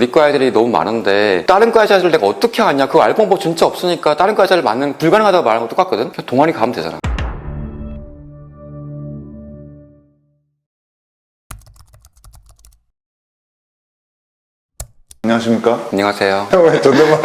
우리과 애들이 너무 많은데 다른 과 애들 내가 어떻게 아냐? 그거 알고 본 법 진짜 없으니까 다른 과 애들 맞는 불가능하다고 말하는 거 똑같거든? 그냥 동아리 가면 되잖아. 안녕하십니까? 안녕하세요. 형 왜 존댓말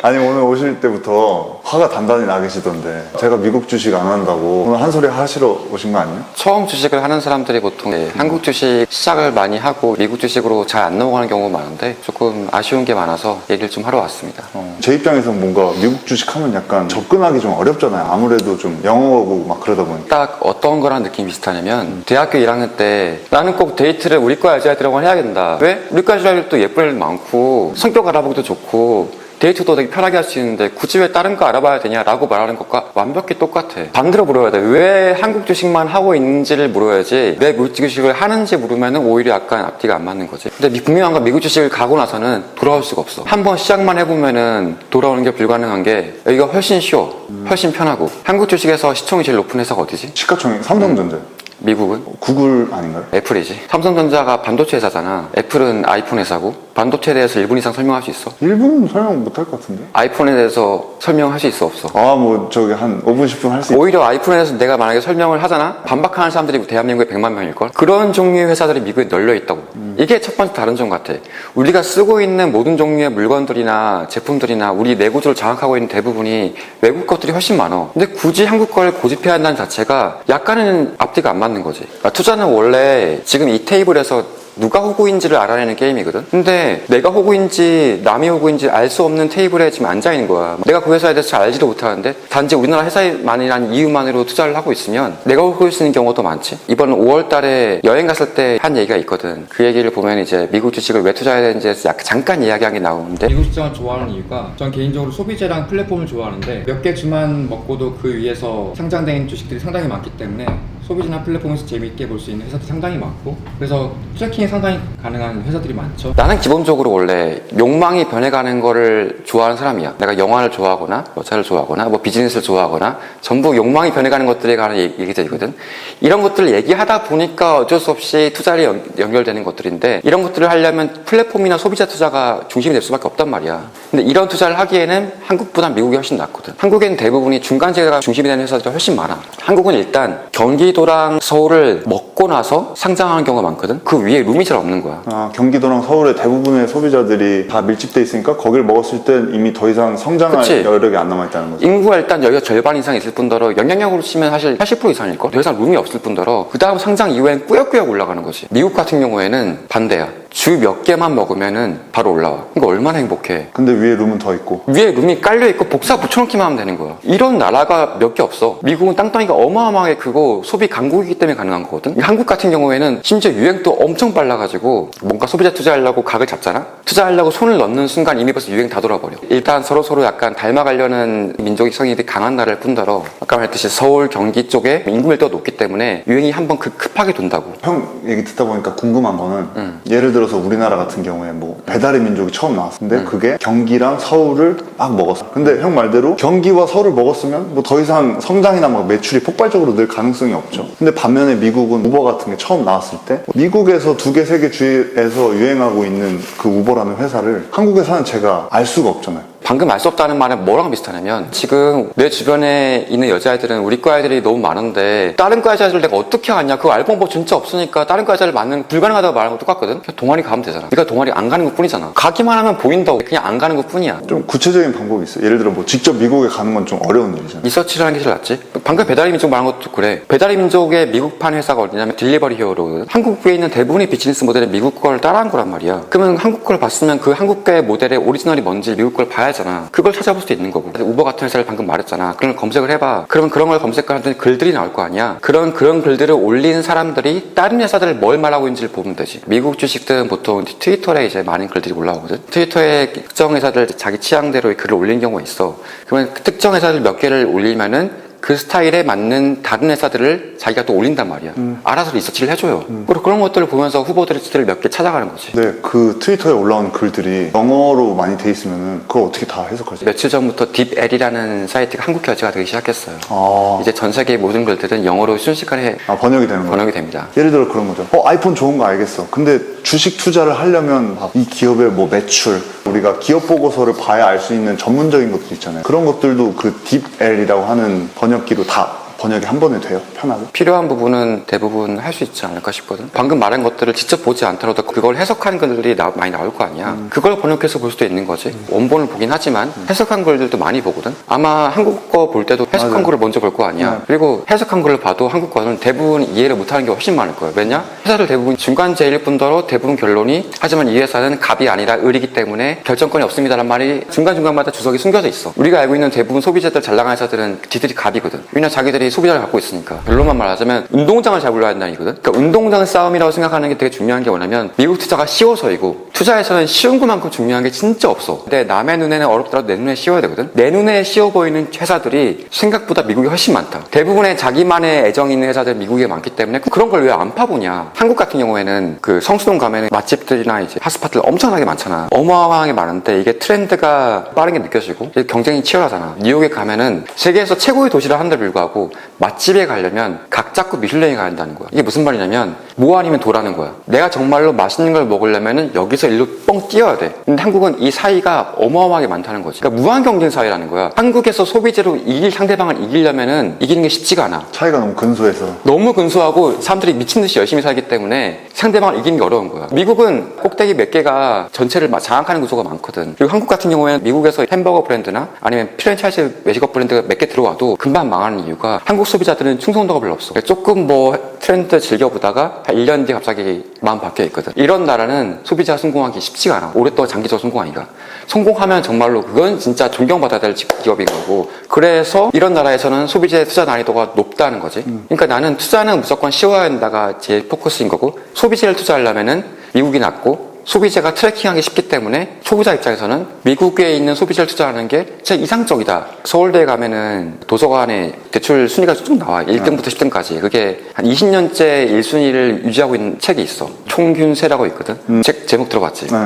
아니 오늘 오실 때부터 화가 단단히 나 계시던데 제가 미국 주식 안 한다고 오늘 한 소리 하시러 오신 거 아니에요? 처음 주식을 하는 사람들이 보통 한국 주식 시작을 많이 하고 미국 주식으로 잘 안 넘어가는 경우가 많은데 조금 아쉬운 게 많아서 얘기를 좀 하러 왔습니다. 제 입장에서는 뭔가 미국 주식 하면 약간 접근하기 좀 어렵잖아요. 아무래도 좀 영어고 막 그러다 보니까. 딱 어떤 거랑 느낌이 비슷하냐면 대학교 1학년 때 나는 꼭 데이트를 우리과 여자애들하고 해야 된다. 왜? 우리과 여자애들도 예쁜 애들 많고 성격 알아보기도 좋고 데이트도 되게 편하게 할 수 있는데 굳이 왜 다른 거 알아봐야 되냐라고 말하는 것과 완벽히 똑같아. 반대로 물어야 돼. 왜 한국 주식만 하고 있는지를 물어야지 왜 미국 주식을 하는지 물으면 오히려 약간 앞뒤가 안 맞는 거지. 근데 분명한 건 미국 주식을 가고 나서는 돌아올 수가 없어. 한번 시작만 해보면은 돌아오는 게 불가능한 게 여기가 훨씬 쉬워. 훨씬 편하고. 한국 주식에서 시총이 제일 높은 회사가 어디지? 시가총액 삼성전자. 미국은? 구글 아닌가요? 애플이지. 삼성전자가 반도체 회사잖아. 애플은 아이폰 회사고. 반도체에 대해서 1분 이상 설명할 수 있어? 1분은 설명 못 할 것 같은데? 아이폰에 대해서 설명할 수 있어 없어? 뭐 저기 한 5분 10분 할 수 있어. 오히려 아이폰에 대해서 내가 만약에 설명을 하잖아? 반박하는 사람들이 대한민국에 100만 명일걸? 그런 종류의 회사들이 미국에 널려 있다고. 이게 첫 번째 다른 점 같아. 우리가 쓰고 있는 모든 종류의 물건들이나 제품들이나 우리 내구조를 장악하고 있는 대부분이 외국 것들이 훨씬 많아. 근데 굳이 한국 걸 고집해야 한다는 자체가 약간은 앞뒤가 안 맞는 거지. 투자는 원래 지금 이 테이블에서 누가 호구인지를 알아내는 게임이거든? 근데 내가 호구인지 남이 호구인지 알 수 없는 테이블에 지금 앉아있는 거야. 내가 그 회사에 대해서 잘 알지도 못하는데 단지 우리나라 회사만이라는 이유만으로 투자를 하고 있으면 내가 호구일 수 있는 경우가 더 많지. 이번 5월 달에 여행 갔을 때 한 얘기가 있거든. 그 얘기를 보면 이제 미국 주식을 왜 투자해야 되는지 약간 잠깐 이야기한 게 나오는데 미국 시장을 좋아하는 이유가 전 개인적으로 소비재랑 플랫폼을 좋아하는데 몇 개 주만 먹고도 그 위에서 상장된 주식들이 상당히 많기 때문에 소비재나 플랫폼에서 재미있게 볼 수 있는 회사도 상당히 많고 그래서 트래킹이 상당히 가능한 회사들이 많죠. 나는 기본적으로 원래 욕망이 변해가는 거를 좋아하는 사람이야. 내가 영화를 좋아하거나 여자를 좋아하거나 뭐 비즈니스를 좋아하거나 전부 욕망이 변해가는 것들에 관한 얘기들이거든. 이런 것들을 얘기하다 보니까 어쩔 수 없이 투자를 연결되는 것들인데 이런 것들을 하려면 플랫폼이나 소비자 투자가 중심이 될 수밖에 없단 말이야. 근데 이런 투자를 하기에는 한국보다 미국이 훨씬 낫거든. 한국에는 대부분이 중간재가 중심이 되는 회사들이 훨씬 많아. 한국은 일단 경기도랑 서울을 먹고 나서 상장하는 경우가 많거든. 그 위에 룸이 잘 없는 거야. 경기도랑 서울의 대부분의 소비자들이 다 밀집돼 있으니까 거기를 먹었을 땐 이미 더 이상 성장할 그치? 여력이 안 남아있다는 거죠. 인구가 일단 여기가 절반 이상 있을 뿐더러 영향력으로 치면 사실 80% 이상일걸? 더 이상 룸이 없을 뿐더러 그 다음 상장 이후엔 꾸역꾸역 올라가는 거지. 미국 같은 경우에는 반대야. 주 몇 개만 먹으면은 바로 올라와. 그러니까 얼마나 행복해. 근데 위에 룸은 더 있고. 위에 룸이 깔려있고 복사 붙여놓기만 하면 되는 거야. 이런 나라가 몇 개 없어. 미국은 땅덩이가 어마어마하게 크고 소비 강국이기 때문에 가능한 거거든. 한국 같은 경우에는 심지어 유행도 엄청 빨라가지고 뭔가 소비자 투자하려고 각을 잡잖아? 투자하려고 손을 넣는 순간 이미 벌써 유행 다 돌아버려. 일단 서로 약간 닮아가려는 민족의 성이 강한 나라일 뿐더러 아까 말했듯이 서울, 경기 쪽에 인구 밀도가 높기 때문에 유행이 한번 급하게 돈다고. 형 얘기 듣다 보니까 궁금한 거는 예를 들어서 우리나라 같은 경우에 뭐 배달의 민족이 처음 나왔는데 그게 경기랑 서울을 막 먹었어. 근데 형 말대로 경기와 서울을 먹었으면 뭐 더 이상 성장이나 막 매출이 폭발적으로 늘 가능성이 없죠. 근데 반면에 미국은 우버 같은 게 처음 나왔을 때 미국에서 2개, 3개 주에서 유행하고 있는 그 우버라는 회사를 한국에 사는 제가 알 수가 없잖아요. 방금 알 수 없다는 말은 뭐랑 비슷하냐면 지금 내 주변에 있는 여자애들은 우리과 애들이 너무 많은데 다른 과 여자애들 내가 어떻게 아냐? 그거 알고 본 법 진짜 없으니까 다른 과 여자애들 맞는 불가능하다고 말하는 거 똑같거든? 그냥 동아리 가면 되잖아. 그러니까 동아리 안 가는 것 뿐이잖아. 가기만 하면 보인다고. 그냥 안 가는 것 뿐이야. 좀 구체적인 방법이 있어요. 예를 들어 뭐 직접 미국에 가는 건 좀 어려운 일이잖아요. 리서치를 하는 게 제일 낫지. 방금 배달의 민족 말한 것도 그래. 배달의 민족의 미국판 회사가 어디냐면 딜리버리 히어로거든. 한국에 있는 대부분의 비즈니스 모델은 미국 걸 따라한 거란 말이야. 그러면 한국 걸 봤으면 그 한국의 모델의 오리지널이 뭔지 미국 걸 봐야잖아. 그걸 찾아볼 수도 있는 거고. 우버 같은 회사를 방금 말했잖아. 그런 걸 검색을 해봐. 그러면 그런 걸 검색하는 글들이 나올 거 아니야. 그런 글들을 올린 사람들이 다른 회사들 뭘 말하고 있는지를 보면 되지. 미국 주식들은 보통 트위터에 이제 많은 글들이 올라오거든. 트위터에 특정 회사들 자기 취향대로 글을 올린 경우가 있어. 그러면 그 특정 회사들 몇 개를 올리면은 그 스타일에 맞는 다른 회사들을 자기가 또 올린단 말이야. 알아서 리서치를 해줘요. 그리고 그런 것들을 보면서 후보들을 몇 개 찾아가는 거지. 네, 그 트위터에 올라온 글들이 영어로 많이 돼 있으면은 그걸 어떻게 다 해석하지? 며칠 전부터 딥L이라는 사이트가 한국 결제가 되기 시작했어요. 아, 이제 전 세계 모든 글들은 영어로 순식간에 번역이 되는 거예요? 번역이 됩니다. 예를 들어 그런 거죠. 아이폰 좋은 거 알겠어. 근데 주식 투자를 하려면 막 이 기업의 뭐 매출, 우리가 기업 보고서를 봐야 알 수 있는 전문적인 것들 있잖아요. 그런 것들도 그 딥L이라고 하는 번역기로 다 번역이 한 번에 돼요? 편하게? 필요한 부분은 대부분 할 수 있지 않을까 싶거든. 방금 말한 것들을 직접 보지 않더라도 그걸 해석하는 글들이 많이 나올 거 아니야. 그걸 번역해서 볼 수도 있는 거지. 원본을 보긴 하지만 해석한 글들도 많이 보거든. 아마 한국어 볼 때도 해석한 맞아요. 글을 먼저 볼 거 아니야. 그리고 해석한 글을 봐도 한국어는 대부분 이해를 못하는 게 훨씬 많을 거야. 왜냐? 회사들 대부분 중간재일 뿐더러 대부분 결론이 하지만 이 회사는 갑이 아니라 을이기 때문에 결정권이 없습니다란 말이 중간중간마다 주석이 숨겨져 있어. 우리가 알고 있는 대부분 소비자들 잘 나가는 회사들은 지들이 갑이거든. 왜냐 자기들이 소비자를 갖고 있으니까. 별로만 말하자면 운동장을 잘 굴러야 된다는 얘기거든. 그러니까 운동장 싸움이라고 생각하는 게 되게 중요한 게 뭐냐면 미국 투자가 쉬워서이고 투자에서는 쉬운 것만큼 중요한 게 진짜 없어. 근데 남의 눈에는 어렵더라도 내 눈에 쉬워야 되거든. 내 눈에 쉬워 보이는 회사들이 생각보다 미국이 훨씬 많다. 대부분의 자기만의 애정이 있는 회사들은 미국에 많기 때문에 그런 걸 왜 안 파보냐. 한국 같은 경우에는 그 성수동 가면은 맛집들이나 이제 핫스팟들 엄청나게 많잖아. 어마어마하게 많은데 이게 트렌드가 빠르게 느껴지고 경쟁이 치열하잖아. 뉴욕에 가면은 세계에서 최고의 도시를 하는데 불구하고 맛집에 가려면 각 잡고 미슐랭에 가야 한다는 거야. 이게 무슨 말이냐면 뭐 아니면 도라는 거야. 내가 정말로 맛있는 걸 먹으려면은 여기서 일로 뻥 뛰어야 돼. 근데 한국은 이 사이가 어마어마하게 많다는 거지. 그러니까 무한 경쟁 사회라는 거야. 한국에서 소비재로 이길 상대방을 이기려면은 이기는 게 쉽지가 않아. 차이가 너무 근소해서. 너무 근소하고 사람들이 미친 듯이 열심히 살기 때문에 상대방을 이기는 게 어려운 거야. 미국은 꼭대기 몇 개가 전체를 장악하는 구조가 많거든. 그리고 한국 같은 경우에는 미국에서 햄버거 브랜드나 아니면 프랜차이즈 외식업 브랜드가 몇 개 들어와도 금방 망하는 이유가 한국 소비자들은 충성도가 별로 없어. 조금 뭐 트렌드 즐겨보다가 1년 뒤에 갑자기 마음 바뀌어 있거든. 이런 나라는 소비자 성공하기 쉽지가 않아. 오랫동안 장기적으로 성공하기가. 성공하면 정말로 그건 진짜 존경받아야 될 기업인 거고. 그래서 이런 나라에서는 소비재 투자 난이도가 높다는 거지. 그러니까 나는 투자는 무조건 쉬워야 한다가 제 포커스인 거고, 소비재를 투자하려면은 미국이 낫고 소비재가 트래킹하기 쉽기 때문에 소비자 입장에서는 미국에 있는 소비재를 투자하는 게 진짜 이상적이다. 서울대에 가면은 도서관에 대출 순위가 쭉 나와. 1등부터 10등까지. 그게 한 20년째 1순위를 유지하고 있는 책이 있어. 총균세라고 있거든. 책 제목 들어봤지? 네.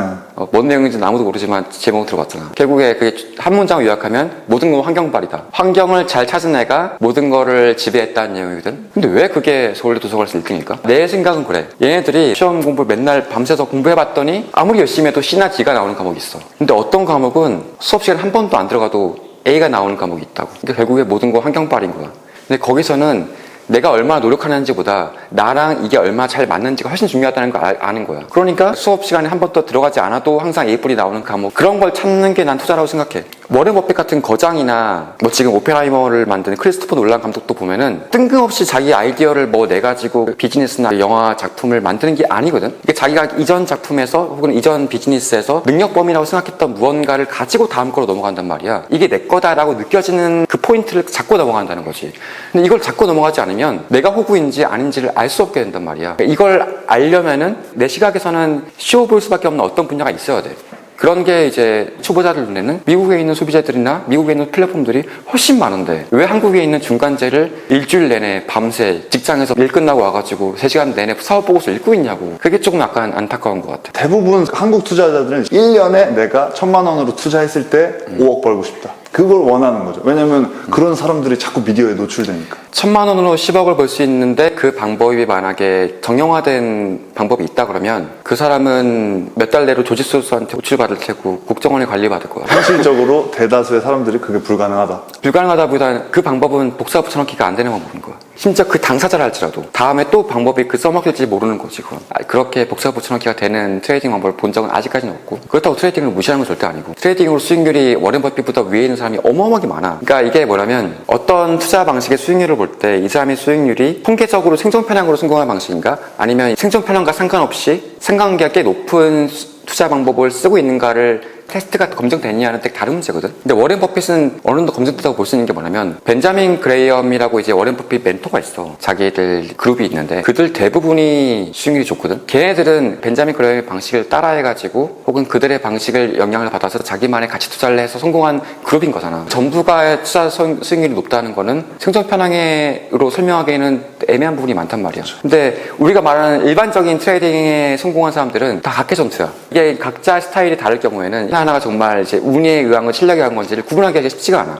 뭔 내용인지는 아무도 모르지만 제목 들어봤잖아. 결국에 그게 한 문장을 요약하면 모든 건 환경발이다. 환경을 잘 찾은 애가 모든 거를 지배했다는 내용이거든. 근데 왜 그게 서울대 도서관에서 1등일까? 내 생각은 그래. 얘네들이 시험 공부 맨날 밤새서 공부해봤더니 아무리 열심히 해도 C나 D가 나오는 과목이 있어. 근데 어떤 과목은 수업 시간 한 번도 안 들어가도 A가 나오는 과목이 있다고. 그러니까 결국에 모든 거 환경발인 거야. 근데 거기서는 내가 얼마나 노력하는지보다 나랑 이게 얼마나 잘 맞는지가 훨씬 중요하다는 걸 아는 거야. 그러니까 수업 시간에 한 번도 들어가지 않아도 항상 A뿔이 나오는 과목, 그런 걸 찾는 게 난 투자라고 생각해. 워렌 버핏 같은 거장이나 뭐 지금 오펜하이머를 만든 크리스토퍼 놀란 감독도 보면은 뜬금없이 자기 아이디어를 뭐 내가지고 비즈니스나 영화 작품을 만드는 게 아니거든. 이게 자기가 이전 작품에서 혹은 이전 비즈니스에서 능력 범위라고 생각했던 무언가를 가지고 다음 거로 넘어간단 말이야. 이게 내 거다라고 느껴지는 그 포인트를 잡고 넘어간다는 거지. 근데 이걸 잡고 넘어가지 않으면 내가 호구인지 아닌지를 알 수 없게 된단 말이야. 이걸 알려면은 내 시각에서는 쉬워 보일 수밖에 없는 어떤 분야가 있어야 돼. 그런 게 이제 초보자들 눈에는 미국에 있는 소비자들이나 미국에 있는 플랫폼들이 훨씬 많은데 왜 한국에 있는 중간재를 일주일 내내 밤새 직장에서 일 끝나고 와가지고 3시간 내내 사업 보고서 읽고 있냐고. 그게 조금 약간 안타까운 것 같아. 대부분 한국 투자자들은 1년에 내가 1,000만 원으로 투자했을 때 5억 벌고 싶다. 그걸 원하는 거죠. 왜냐면 그런 사람들이 자꾸 미디어에 노출되니까. 1,000만 원으로 10억을 벌 수 있는데 그 방법이 만약에 정형화된 방법이 있다 그러면 그 사람은 몇 달 내로 조지소스한테 호출받을 테고 국정원에 관리받을 거야. 현실적으로 대다수의 사람들이 그게 불가능하다. 불가능하다보다는 그 방법은 복사 붙여넣기가 안 되는 방법인 거야. 심지어 그 당사자라 할지라도 다음에 또 방법이 그 써먹힐지 모르는 거지. 그건. 그렇게 복사 붙여넣기가 되는 트레이딩 방법을 본 적은 아직까지는 없고, 그렇다고 트레이딩을 무시하는 건 절대 아니고, 트레이딩으로 수익률이 워렌 버핏보다 위에 있는 사람이 어마어마하게 많아. 그러니까 이게 뭐냐면 어떤 투자 방식의 수익률을 볼 때 이 사람의 수익률이 통계적으로 생존 편향으로 성공한 방식인가, 아니면 생존 편향과 상관없이 상관관계가 꽤 높은 투자 방법을 쓰고 있는가를 테스트가 검증됐냐는 되게 다른 문제거든. 근데 워렌 버핏은 어느 정도 검증됐다고 볼 수 있는 게 뭐냐면 벤자민 그레이엄이라고 이제 워렌 버핏 멘토가 있어. 자기들 그룹이 있는데 그들 대부분이 수익률이 좋거든. 걔네들은 벤자민 그레이엄의 방식을 따라해가지고 혹은 그들의 방식을 영향을 받아서 자기만의 가치 투자를 해서 성공한 그룹인 거잖아. 전부가 투자 수익률이 높다는 거는 생존 편향으로 설명하기에는 애매한 부분이 많단 말이야. 근데 우리가 말하는 일반적인 트레이딩에 성공한 사람들은 다 각계 전투야. 이게 각자 스타일이 다를 경우에는 하나하나가 정말 이제 운에 의한 건 실력에 의한 건지를 구분하기 쉽지가 않아.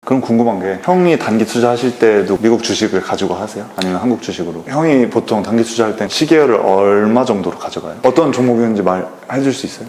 그럼 궁금한 게 형이 단기 투자하실 때도 미국 주식을 가지고 하세요? 아니면 한국 주식으로? 형이 보통 단기 투자할 때 시계열을 얼마 정도로 가져가요? 어떤 종목이었는지 말해줄 수 있어요?